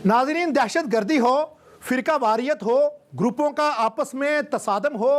नाज़रीन, दहशत गर्दी हो, फ़िरका वारियत हो, ग्रुपों का आपस में तसादम हो,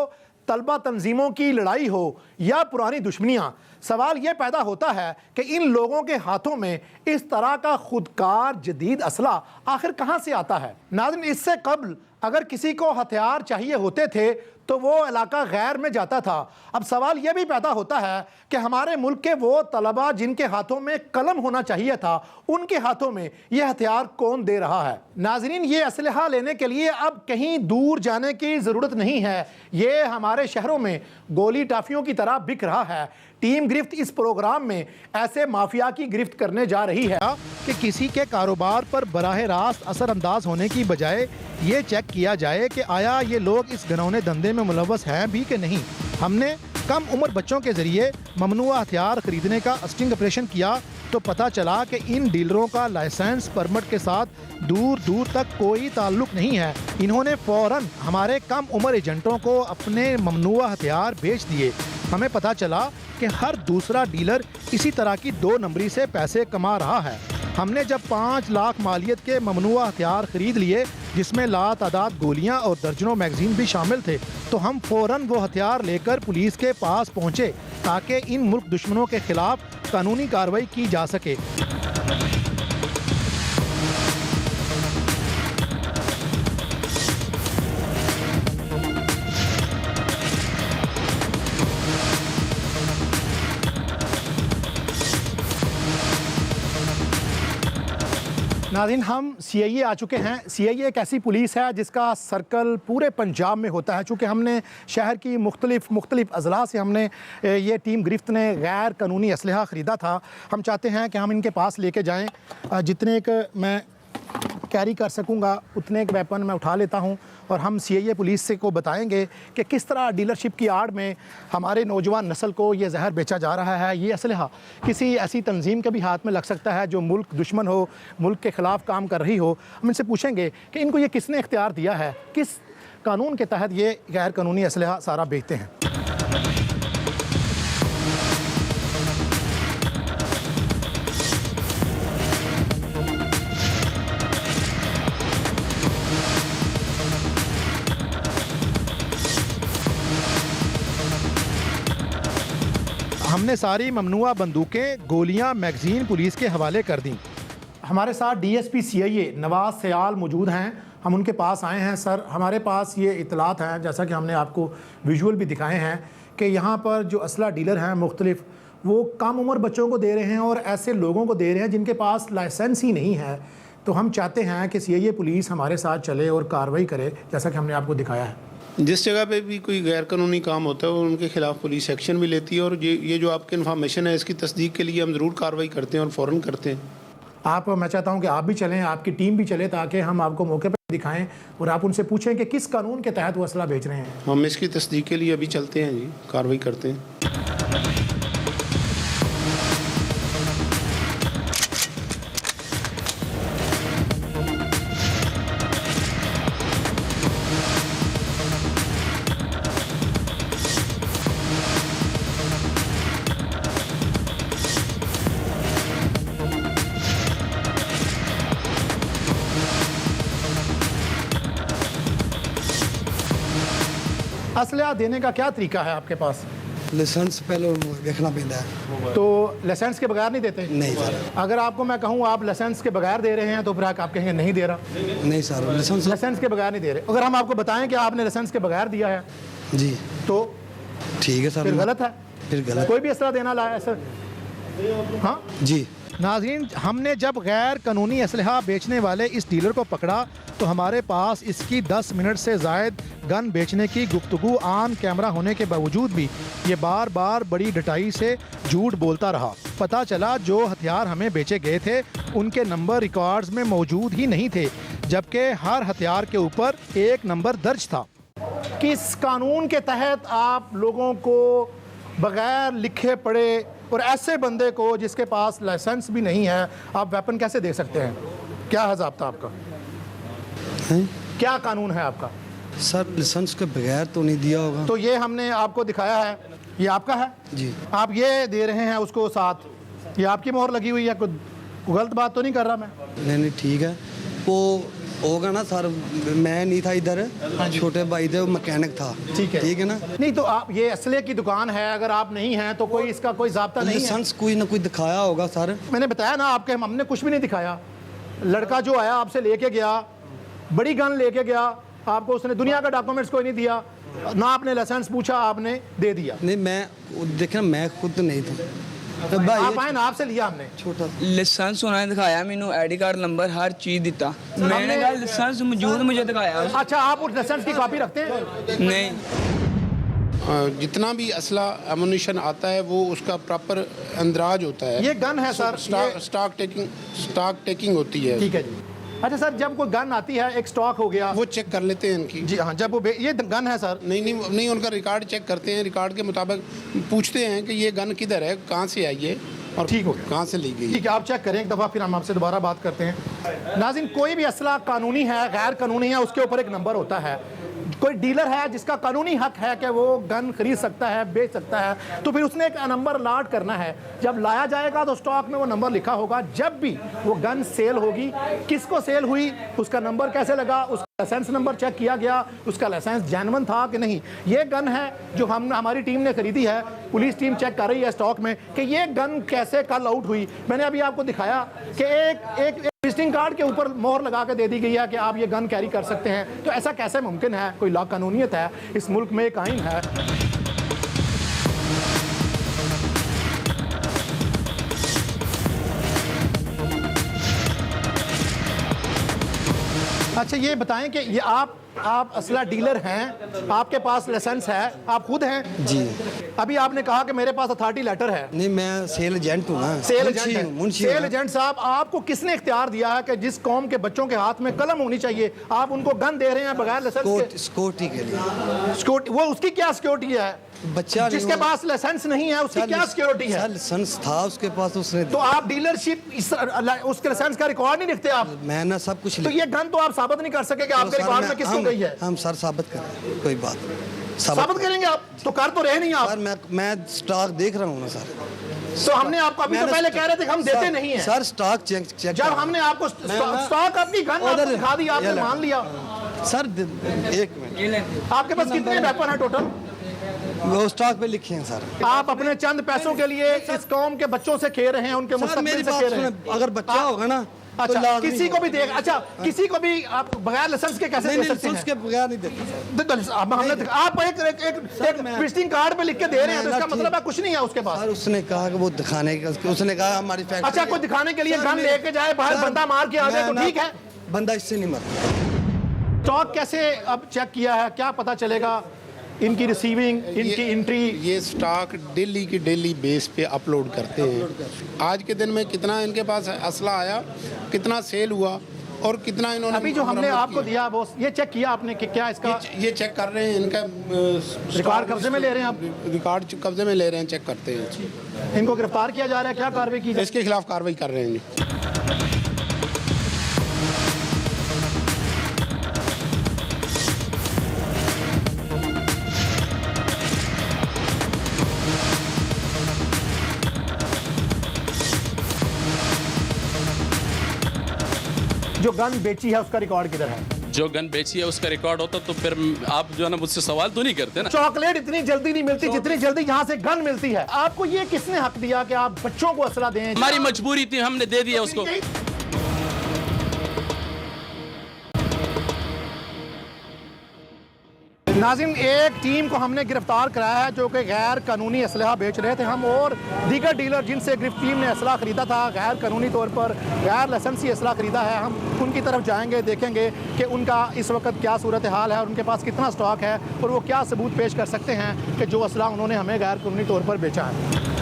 तलबा तंजीमों की लड़ाई हो या पुरानी दुश्मनियाँ, सवाल ये पैदा होता है कि इन लोगों के हाथों में इस तरह का खुदकार जदीद असला आखिर कहाँ से आता है। नाज़रीन, इससे कबल अगर किसी को हथियार चाहिए होते थे तो वो इलाका गैर में जाता था। अब सवाल यह भी पैदा होता है कि हमारे मुल्क के वो तलबा जिनके हाथों में कलम होना चाहिए था, उनके हाथों में यह हथियार कौन दे रहा है। नाज़रीन, ये असलहा लेने के लिए अब कहीं दूर जाने की ज़रूरत नहीं है, ये हमारे शहरों में गोली टाफियों की तरह बिक रहा है। टीम गिरफ्त इस प्रोग्राम में ऐसे माफिया की गिरफ्त करने जा रही है कि किसी के कारोबार पर बराह रास्त असरअंदाज होने की बजाय ये चेक किया जाए कि आया ये लोग इस घिनौने धंधे में मुलव्वस हैं भी कि नहीं। हमने कम उम्र बच्चों के जरिए ममनुआ हथियार खरीदने का स्टिंग ऑपरेशन किया तो पता चला कि इन डीलरों का लाइसेंस परमिट के साथ दूर दूर तक कोई ताल्लुक नहीं है। इन्होंने फ़ौरन हमारे कम उम्र एजेंटों को अपने ममनुआ हथियार बेच दिए। हमें पता चला कि हर दूसरा डीलर इसी तरह की 2 नंबरी से पैसे कमा रहा है। हमने जब 5 लाख मालियत के ममनुआ हथियार खरीद लिए, जिसमें लातादाद गोलियां और दर्जनों मैगजीन भी शामिल थे, तो हम फ़ौरन वो हथियार लेकर पुलिस के पास पहुंचे ताकि इन मुल्क दुश्मनों के खिलाफ कानूनी कार्रवाई की जा सके। नाज़रीन, हम CIA आ चुके हैं। CIA एक ऐसी पुलिस है जिसका सर्कल पूरे पंजाब में होता है। चूँकि हमने शहर की मुख्तलिफ अजला से हमने ये टीम गिरफ्त ने गैर कानूनी असलहा ख़रीदा था। हम चाहते हैं कि हम इनके पास लेके जाएं। जितने एक मैं कैरी कर सकूंगा उतने एक वेपन मैं उठा लेता हूं और हम CIA पुलिस से को बताएंगे कि किस तरह डीलरशिप की आड़ में हमारे नौजवान नस्ल को ये जहर बेचा जा रहा है। ये असलहा किसी ऐसी तंजीम के भी हाथ में लग सकता है जो मुल्क दुश्मन हो, मुल्क के ख़िलाफ़ काम कर रही हो। हम इनसे पूछेंगे कि इनको ये किसने इख्तियार दिया है, किस कानून के तहत ये गैर कानूनी असलहा सारा बेचते हैं। हमने सारी ममनुआ बंदूकें, गोलियां, मैगजीन पुलिस के हवाले कर दी। हमारे साथ DSP CIA नवाज़ सयाल मौजूद हैं। हम उनके पास आए हैं। सर, हमारे पास ये इतलात हैं, जैसा कि हमने आपको विजुअल भी दिखाए हैं, कि यहाँ पर जो असला डीलर हैं मुख्तलिफ, वो कम उम्र बच्चों को दे रहे हैं और ऐसे लोगों को दे रहे हैं जिनके पास लाइसेंस ही नहीं है। तो हम चाहते हैं कि CIA पुलिस हमारे साथ चले और कार्रवाई करे, जैसा कि हमने आपको दिखाया है। जिस जगह पे भी कोई गैर कानूनी काम होता है उनके खिलाफ पुलिस एक्शन भी लेती है और ये जो आपकी इन्फॉर्मेशन है इसकी तस्दीक के लिए हम ज़रूर कार्रवाई करते हैं और फ़ौरन करते हैं। मैं चाहता हूं कि आप भी चलें, आपकी टीम भी चले, ताकि हम आपको मौके पर दिखाएं और आप उनसे पूछें कि किस कानून के तहत वो असला बेच रहे हैं। हम इसकी तस्दीक के लिए अभी चलते हैं जी, कार्रवाई करते हैं। असला देने का क्या तरीका है आपके पास? लाइसेंस पहले देखना पड़ता है। तो लाइसेंस के बगैर नहीं देते? नहीं सर। अगर आपको मैं कहूँ आप लाइसेंस के बगैर दे रहे हैं तो फिर आप कहेंगे नहीं दे रहा। नहीं सर, लाइसेंस के बगैर नहीं दे रहे। अगर हम आपको बताएं कि आपने लाइसेंस के बगैर दिया है जी तो ठीक है सर। फिर गलत है। फिर गलत। कोई भी असला देना लाया सर? हाँ जी। नाज़रीन, हमने जब गैर कानूनी असलहा बेचने वाले इस डीलर को पकड़ा तो हमारे पास इसकी 10 मिनट से ज़ायद गन बेचने की गुफ्तगू ऑन कैमरा होने के बावजूद भी ये बार बार बड़ी डटाई से झूठ बोलता रहा। पता चला जो हथियार हमें बेचे गए थे उनके नंबर रिकॉर्ड्स में मौजूद ही नहीं थे, जबकि हर हथियार के ऊपर एक नंबर दर्ज था। किस कानून के तहत आप लोगों को बगैर लिखे पढ़े और ऐसे बंदे को जिसके पास लाइसेंस भी नहीं है आप वेपन कैसे दे सकते हैं? क्या है ज़ाब्ता आपका? क्या कानून है आपका? सर, लाइसेंस के बगैर तो नहीं दिया होगा। तो ये हमने आपको दिखाया है, ये आपका है जी। आप ये दे रहे हैं उसको साथ, ये आपकी मोहर लगी हुई है। कोई गलत बात तो नहीं कर रहा मैं? नहीं ठीक है। वो होगा ना सर, मैं नहीं था इधर, छोटे भाई थे, वो मैकेनिक था। ठीक है ना। नहीं तो आप, ये असले की दुकान है, अगर आप नहीं हैं तो कोई इसका कोई ज़ाब्ता नहीं है? लाइसेंस कोई ना कोई दिखाया होगा सर। मैंने बताया ना आपके, हमने कुछ भी नहीं दिखाया। लड़का जो आया आपसे लेके गया, बड़ी गन लेके गया आपको, उसने दुनिया का डॉक्यूमेंट्स कोई नहीं दिया ना, आपने लाइसेंस पूछा, आपने दे दिया। नहीं मैं देखना, मैं खुद नहीं था आप आए ना, आपसे लिया हमने। छोटा लाइसेंस उन्होंने दिखाया, मैनू आईडी कार्ड नंबर हर चीज़ दिता, मैंने कहा लाइसेंस मौजूद मुझे दिखाया। अच्छा, आप उस लाइसेंस की कॉपी रखते हैं? नहीं, जितना भी असला एमुनिशन आता है वो उसका प्रॉपर अंदराज होता है। ये गन है सर, स्टॉक टेकिंग होती है। ठीक है जी। अच्छा सर, जब कोई गन आती है, एक स्टॉक हो गया, वो चेक कर लेते हैं इनकी। जी हाँ, जब वो ये गन है सर? नहीं, उनका रिकॉर्ड चेक करते हैं, रिकॉर्ड के मुताबिक पूछते हैं कि ये गन किधर है, कहाँ से आई है और ठीक हो गया, कहाँ से ली गई। ठीक है, आप चेक करें एक दफ़ा, फिर हम आपसे दोबारा बात करते हैं। नाज़रीन, कोई भी असला कानूनी है, गैर कानूनी है, उसके ऊपर एक नंबर होता है। कोई डीलर है जिसका कानूनी हक है कि वो गन खरीद सकता है, बेच सकता है, तो फिर उसने एक नंबर अलॉट करना है। जब लाया जाएगा तो स्टॉक में वो नंबर लिखा होगा। जब भी वो गन सेल होगी, किसको सेल हुई, उसका नंबर कैसे लगा, उसका लाइसेंस नंबर चेक किया गया, उसका लाइसेंस जेन्युइन था कि नहीं। ये गन है जो हमारी टीम ने खरीदी है, पुलिस टीम चेक कर रही है स्टॉक में कि ये गन कैसे कल आउट हुई। मैंने अभी आपको दिखाया कि एक विजिटिंग कार्ड के ऊपर मोहर लगा के दे दी गई है कि आप ये गन कैरी कर सकते हैं। तो ऐसा कैसे मुमकिन है? कोई लॉ कानूनियत है इस मुल्क में, एक आइन है। अच्छा, ये बताएं कि ये आप असला डीलर हैं, आपके पास लाइसेंस है, आप खुद हैं? जी। अभी आपने कहा कि मेरे पास अथॉरिटी लेटर है। नहीं, मैं सेल एजेंट हूँ ना। सेल एजेंट है। मुंशी सेल एजेंट साहब, आपको किसने इख्तियार दिया है कि जिस कौम के बच्चों के हाथ में कलम होनी चाहिए, आप उनको गन दे रहे हैं बगैर लाइसेंस के? सिक्योरिटी के लिए। सिक्योरिटी, वो उसकी क्या सिक्योरिटी है? बच्चा जिसके पास लाइसेंस नहीं है उसकी क्या सिक्योरिटी है? लाइसेंस था उसके पास, उसने। तो आप डीलरशिप उसके लाइसेंस का रिकॉर्ड नहीं लिखते आप? मैं ना सब कुछ तो ये गन तो आप साबित नहीं कर सके कि आपके रिकॉर्ड में किसको गई है? हम सर साबित करें, कोई बात साबित करेंगे आप? तो कर तो रहे नहीं आप सर। मैं स्टॉक देख रहा हूँ ना सर। तो हमने आपको अभी तो पहले कह रहे थे कि हम देते नहीं हैं सर। स्टॉक चेक जब हमने आपको स्टॉक अपनी गन आपको दिखा दी, आपने मान लिया। सर एक मिनट, आपके पास कितने वेपन है टोटल? वो स्टॉक पे लिखे हैं सर। आप अपने चंद पैसों के लिए इस कौम के बच्चों से खेल रहे हैं, उनके मुस्तकबिल से खेल रहे हैं। अगर बच्चा होगा ना, अच्छा, किसी को भी देख, अच्छा किसी को भी आप बगैर लाइसेंस के कैसे दे सकते हैं? के बगैर नहीं देते। आप एक विजिटिंग कार्ड पे लिख के दे रहे हैं, तो इसका मतलब है कुछ नहीं है उसके पास। सर उसने कहा कि वो दिखाने का, उसने कहा हमारी फैक्ट्री। अच्छा, कोई दिखाने के लिए गन लेके जाए बाहर, बंदा मार के आ जाए तो ठीक है? बंदा इससे नहीं मरता। स्टॉक कैसे अब चेक किया है, क्या पता चलेगा? इनकी रिसीविंग, इनकी एंट्री, ये स्टॉक डेली की डेली बेस पे अपलोड करते हैं। आज के दिन में कितना इनके पास असला आया, कितना सेल हुआ और कितना इन्होंने अभी जो हमने आपको दिया वो ये चेक किया आपने कि क्या इसका ये चेक कर रहे हैं। इनका रिकॉर्ड कब्जे में ले रहे हैं आप? रिकॉर्ड कब्जे में ले रहे हैं, चेक करते हैं। इनको गिरफ्तार किया जा रहा है, क्या कार्रवाई की जाए? इसके खिलाफ कार्रवाई कर रहे हैं जी। जो गन बेची है उसका रिकॉर्ड किधर है? जो गन बेची है उसका रिकॉर्ड होता तो फिर आप जो है ना मुझसे सवाल तो नहीं करते ना। चॉकलेट इतनी जल्दी नहीं मिलती जितनी जल्दी यहाँ से गन मिलती है। आपको ये किसने हक दिया कि आप बच्चों को असला दें? हमारी मजबूरी थी, हमने दे दिया उसको। नाज़रीन, एक टीम को हमने गिरफ्तार कराया है जो कि गैर कानूनी असलहा बेच रहे थे। हम और दीगर डीलर जिनसे टीम ने असला ख़रीदा था गैर कानूनी तौर पर, गैर लाइसेंसी असला ख़रीदा है, हम उनकी तरफ जाएंगे, देखेंगे कि उनका इस वक्त क्या सूरत हाल है और उनके पास कितना स्टॉक है और वो क्या सबूत पेश कर सकते हैं कि जो असला उन्होंने हमें गैर कानूनी तौर पर बेचा है।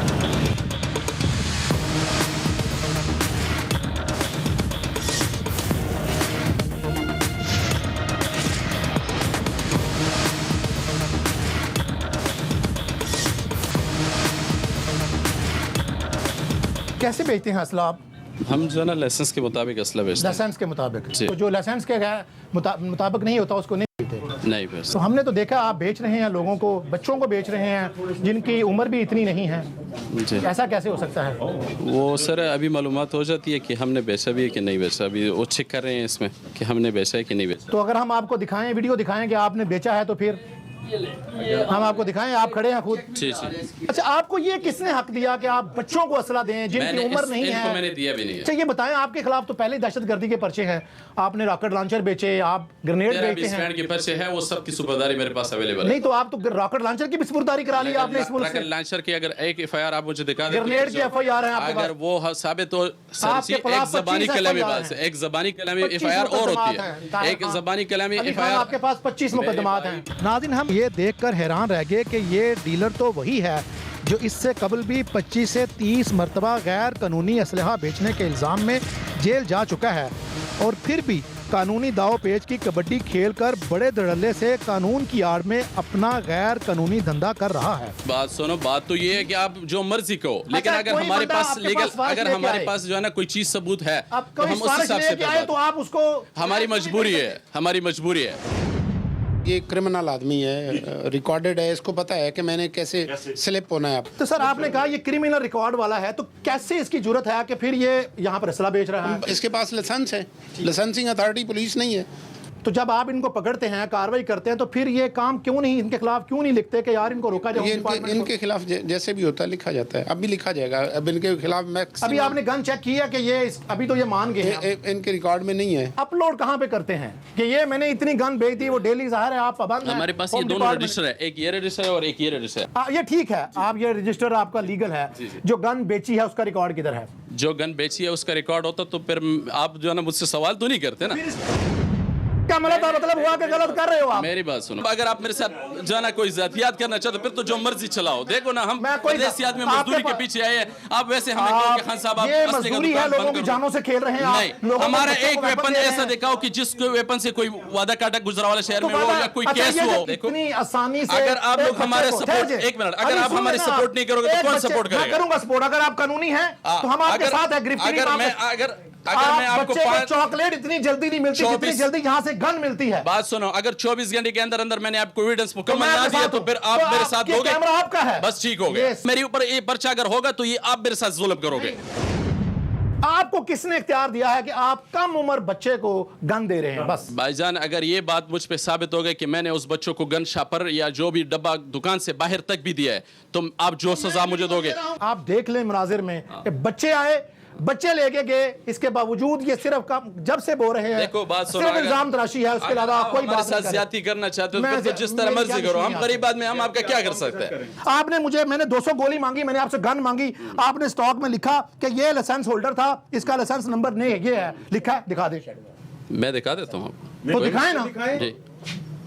कैसे बेचते हैं असला आप? हम जो है ना लाइसेंस के मुताबिक असला बेचते हैं। लाइसेंस के मुताबिक? जी। तो जो लाइसेंस के मुताबिक नहीं होता उसको नहीं बेचते? नहीं बस तो हमने तो देखा आप बेच रहे हैं लोगों को, बच्चों को बेच रहे हैं जिनकी उम्र भी इतनी नहीं है, जी ऐसा कैसे हो सकता है? वो सर अभी मालूमात हो जाती है कि हमने बेचा भी है कि नहीं बेचा, अभी वो चेक कर रहे हैं इसमें कि हमने बेचा है कि नहीं बेचा। तो अगर हम आपको दिखाएं, वीडियो दिखाएं कि आपने बेचा है, तो फिर हम आपको दिखाएं, आप खड़े हैं खुद। जी जी अच्छा, आपको ये किसने हक दिया कि आप बच्चों को असला दें जिनकी मैंने उम्र नहीं इनको है? मैंने दिया भी नहीं है। अच्छा ये बताएं, आपके खिलाफ तो पहले दहशतगर्दी के पर्चे हैं, आपने रॉकेट लॉन्चर बेचे, आप ग्रेनेड बेचते हैं। बैंड के पर्चे है, वो सब की सुबहदारी मेरे पास अवेलेबल है। नहीं तो आप तो रॉकेट लॉन्चर की भी सुपुर्दारी करा ली आपने इस मुल्क से। रॉकेट लॉन्चर की अगर एक एफआईआर आप मुझे दिखा दें, ग्रेनेड की FIR है आपके अगर पास? वो साबित हो सर आपके जी, एक खिलाफ जबानी 25 कलामी FIR बात से, हैं। एक जबानी कलामी 25 एफआईआर और होती मुकदमात है, हैं। एक जबानी कलामी अली खान, एफआईआर। आपके पास 25 मुकदमात हैं। नाज़रीन, हम ये देखकर हैरान रह गए कि ये डीलर तो वही है जो इससे कबल भी 25 से 30 मरतबा गैर कानूनी असलहा बेचने के इल्ज़ाम में जेल जा चुका है, और फिर भी कानूनी दाव पेच की कबड्डी खेलकर बड़े धड़ल्ले से कानून की आड़ में अपना गैर कानूनी धंधा कर रहा है। बात सुनो, बात तो ये है कि आप जो मर्जी कहो, लेकिन अच्छा, अगर कोई हमारे बंदा पास आपके लीगल, पास वारंट अगर लेके हमारे आए। पास जो है ना कोई चीज सबूत है, अब तो कोई हम उस सिफारिश हिसाब से लेके आए तो आप उसको, हमारी मजबूरी है, हमारी मजबूरी है। ये क्रिमिनल आदमी है, रिकॉर्डेड है, इसको पता है कि मैंने कैसे स्लिप होना है। तो सर आपने कहा ये क्रिमिनल रिकॉर्ड वाला है, तो कैसे इसकी जरूरत है कि फिर ये यहाँ पर असला बेच रहा है? इसके पास लाइसेंस है, लाइसेंसिंग अथॉरिटी पुलिस नहीं है। तो जब आप इनको पकड़ते हैं, कार्रवाई करते हैं, तो फिर ये काम क्यों नहीं, इनके खिलाफ क्यों नहीं लिखते कि यार इनको रोका जाए? ये इनके खिलाफ जैसे भी होता है लिखा जाता है, अब भी लिखा जाएगा। अब इनके खिलाफ अभी आपने गन चेक किया कि ये अभी तो ये मान गए हैं? इनके रिकॉर्ड में नहीं है। अपलोड कहाँ पे करते हैं कि ये मैंने इतनी गन बेच दी, वो डेली ज़ाहिर है आप पाबंद हैं। हमारे पास ये होम दोनों डिपार्टमेंट- रजिस्टर है, एक ये रजिस्टर है और एक ये रजिस्टर है। ये ठीक है, आप ये रजिस्टर आपका लीगल है। जो गन बेची है उसका रिकॉर्ड किधर है? जो गन बेची है उसका रिकॉर्ड होता तो फिर आप जो है ना मुझसे सवाल तो नहीं करते ना। क्या मतलब हुआ कि गलत कर रहे हो आप? मेरी बात सुनो, अगर आप मेरे साथ जो है ना कोई जातियात करना चाहते हो, फिर तो जो मर्जी चलाओ। देखो ना, हम मैं कोई- परदेसियात में आपके मजदूरी के पास- पीछे आए हैं, आप वैसे हमें कहो कि खान साहब आप ये असली का मजदूरी है, दुकान लोगों बंद की करो। जानों से खेल रहे हैं आप। नहीं, लोगों को हमारा बच्चों एक को वेपन दे रहे ऐसा हैं। दिखाओ कि जिसको वेपन से कोई वादा काटा गुजरा वाला शहर तो में हो वादा- या कोई अच्छा, केस ये हो। जो देखो, इतनी आसानी से अगर आप एक लोग हमारे बच्चे को- सपोर्ट, ठहर एक मिनट, अगर अभी आप सुनिए हमारे ना, सपोर्ट नहीं करोगे तो एक कौन बच्चे- सपोर्ट मैं करेगा? करूंगा सपोर्ट, अगर आप कानूनी हैं तो हम आपके साथ है। गिरफ्तारी अगर मामले- मैं अगर मैं आपको बच्चे को चॉकलेट इतनी जल्दी नहीं मिलती जितनी 24 जल्दी यहाँ से गन मिलती है। बात सुनो, अगर 24 घंटे के अंदर अंदर मैंने आपको एविडेंस तो मुकम्मल मैं ना आपके दिया साथ तो हूं। फिर आप तो मेरे साथ ये दोगे। कैमरा आपका है। बस ठीक हो गया। Yes। मेरे ऊपर ये पर्चा अगर होगा तो ये आप मेरे साथ जुल्म करोगे। आपको किसने इख्तियार दिया है कि आप कम उम्र बच्चे को गन दे रहे हैं? बस भाईजान, अगर ये बात मुझ पे साबित हो गई कि मैंने उस बच्चों को गन शापर या जो भी डब्बा दुकान से बाहर तक भी दिया है, तो आप जो सजा मुझे दोगे। आप देख लें मुनाजिर में कि बच्चे आए, बच्चे लेके गए, इसके बावजूद ये सिर्फ जब से बोल रहे हैं देखो बात सुनो, सिर्फ अगर- इल्जाम तराशी है, उसके अगर अलावा आप कोई हमारे बात साथ नहीं ज्यादती करना चाहते हो मैं- फिर तो जिस तरह मेरी मर्जी क्या करो, हम दुश्मनी गरीब आदमी, हम आपका क्या कर सकते हैं? आपने मैंने 200 गोली मांगी, मैंने आपसे गन मांगी, आपने स्टॉक में लिखा कि ये लाइसेंस होल्डर था, इसका लाइसेंस नंबर नहीं है, ये है लिखा है, दिखा दे। मैं दिखा देता हूँ तो दिखाए ना। जी,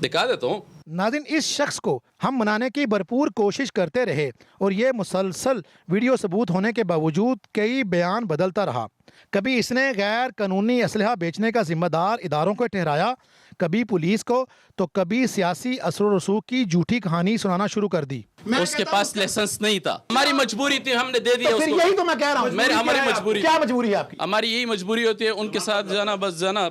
दिखा देता हूँ। नाज़रीन, इस शख्स को हम मनाने की भरपूर कोशिश करते रहे और ये मुसलसल वीडियो सबूत होने के बावजूद कई बयान बदलता रहा। कभी इसने गैर कानूनी असलहा बेचने का जिम्मेदार इदारों को ठहराया, कभी पुलिस को, तो कभी सियासी असर रसूख की झूठी कहानी सुनाना शुरू कर दी। उसके पास लाइसेंस नहीं था, हमारी मजबूरी थी, हमने दे दिया तो फिर उसको। यही तो मैं कह रहा हूँ, हमारी मजबूरी, क्या मजबूरी है आपकी? हमारी यही मजबूरी होती है उनके साथ जाना, बस जाना।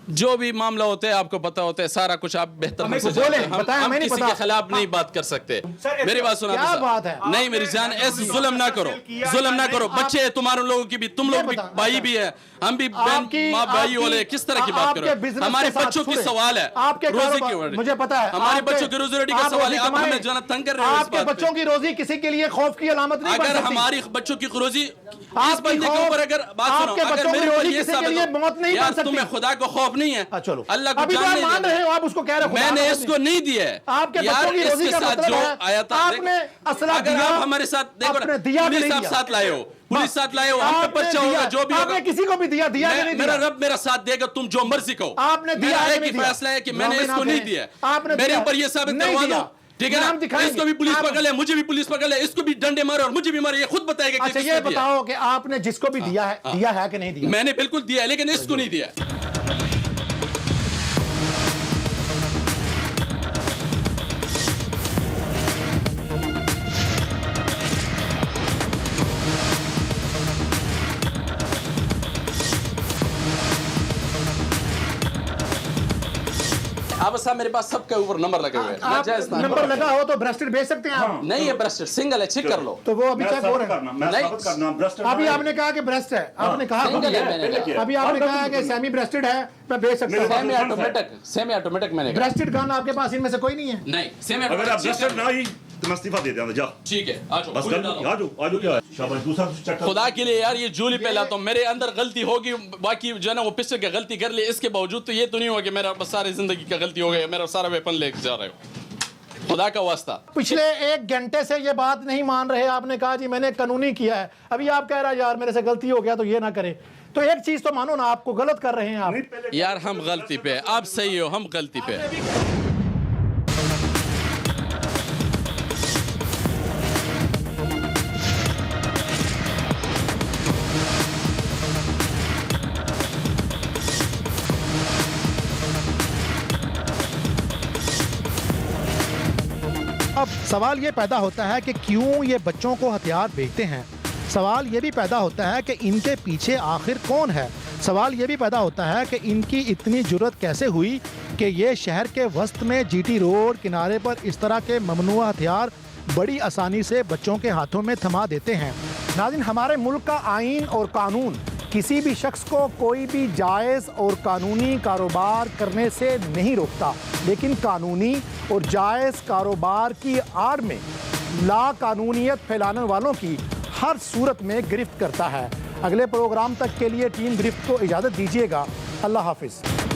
जो भी मामला होता है आपको पता होता है, सारा कुछ आप बेहतर हमें मुझसे तो बोले, जानते हैं। बताएं, हम हमें नहीं किसी पता। के खिलाफ नहीं बात कर सकते। मेरी बात सुना, क्या बात है? नहीं मेरी जान, ऐसे जुल्म ना करो, जुल्म ना करो। बच्चे हैं तुम्हारे लोगों की भी, तुम लोग भी भाई भी है, हम भी बहन माँ भाई वाले, किस तरह की बात करो? हमारे बच्चों की सवाल है, आपके रोजी की, मुझे पता है हमारे बच्चों की रोजी रोटी का सवाल है। आप हमें जो है ना तंग कर रहे हो इस आपके बात पे। बच्चों की रोजी किसी के लिए खौफ की अलामत नहीं बन अगर सकती। हमारी बच्चों की रोजी इस आपकी बंदे के खौफ- ऊपर, अगर बात सुनो, आपके अगर बच्चों की मेरे ऊपर रोजी ये किसी के साबित लिए हो, मौत नहीं यार बन सकती। तुम्हें खुदा को खौफ नहीं है, चलो अल्लाह को अभी तो आप जानने मान दो। रहे हो, आप उसको कह रहे हो खुदा मैंने का इसको नहीं दिया है। आपके यार, बच्चों की रोजी इसके का साथ मतलब जो है, आया था, आपने असला अगर दिया, आप हमारे साथ देखो ना, आपने दिया कि पुलिस नहीं आप दिया? साथ लाए हो, पुलिस साथ लाए हो, हम पे आपने पर्चा दिया, होगा, जो भी आपने होगा। किसी को भी दिया कि नहीं मेरा दिया? रब मेरा साथ देगा, तुम जो मर्जी कहो। आपने दिया मेरा कि एक नहीं ही दिया? फैसला है कि मैंने जवाब इसको देना नहीं है। दिया। आपने मेरे दिया। ऊपर ये साबित नहीं करवा दिया। दो, ठीक है नाम ना? दिखाएंगे। इसको भी पुलिस आप- पकड़ ले, मुझे भी पुलिस पकड़ ले, इसको भी डंडे मारे और मुझे भी मारे, ये खुद बताएगा कि अच्छा किसने ये दिया। बताओ कि आपने जिसको भी दिया है कि नहीं दिया? मैंने बिल्कुल दिया है, लेकिन इसको नहीं दिया। हाँ बस मेरे पास सबके ऊपर नंबर लगे हुए हैं। मैं आप जायज़ ना- नंबर लगा हो तो ब्रेस्टेड भेज सकते हैं आप? नहीं है ब्रेस्टेड, सिंगल है, चेक कर लो। तो वो अभी चेक हो रहा है। नहीं। अभी आपने कहा कि ब्रेस्ट है, आपने कहा सिंगल है मैंने कहा। अभी आपने कहा है कि सेमी ब्रेस्टेड है, मैं भेज सकता हूँ। सेमी ऑटोमेटिक मैंने कहा। ब्रेस्टेड गन आपके पास इनमें से कोई नहीं है? नहीं, सेमी अगर आप ऑटोमेटिक ब्रेस्टेड ना ही तो मैं इस्तीफा दे दूंगा, जा ठीक है, आ जाओ, बस गोली कर डालो। आ जाओ क्या है शाबाश दूसरा चेक कर खुदा के लिए यार ये जूली पहला तो मेरे अंदर गलती होगी, बाकी जो है ना वो पिस्टल की गलती कर ली, इसके बावजूद तो ये तो नहीं हुआ कि मेरा बस सारी जिंदगी का गलती हो गई, मेरा सारा वेपन लेके जा रहे हो। खुदा का वास्ता। पिछले 1 घंटे से ये बात नहीं मान रहे, आपने कहा जी मैंने कानूनी किया है, अभी आप कह रहा है यार मेरे से गलती हो गया तो ये ना करे। तो एक चीज तो मानो ना, आपको गलत कर रहे हैं आप। यार हम गलती पे, आप सही हो, हम गलती पे। अब सवाल ये पैदा होता है कि क्यों ये बच्चों को हथियार बेचते हैं। सवाल ये भी पैदा होता है कि इनके पीछे आखिर कौन है। सवाल ये भी पैदा होता है कि इनकी इतनी जुर्रत कैसे हुई कि ये शहर के वस्त में जीटी रोड किनारे पर इस तरह के ममनुआ हथियार बड़ी आसानी से बच्चों के हाथों में थमा देते हैं। नाज़रीन, हमारे मुल्क का आईन और कानून किसी भी शख्स को कोई भी जायज़ और कानूनी कारोबार करने से नहीं रोकता, लेकिन कानूनी और जायज़ कारोबार की आड़ में लाकानूनियत फैलाने वालों की हर सूरत में गिरफ्त करता है। अगले प्रोग्राम तक के लिए टीम गिरफ्त को इजाज़त दीजिएगा। अल्लाह हाफिज़।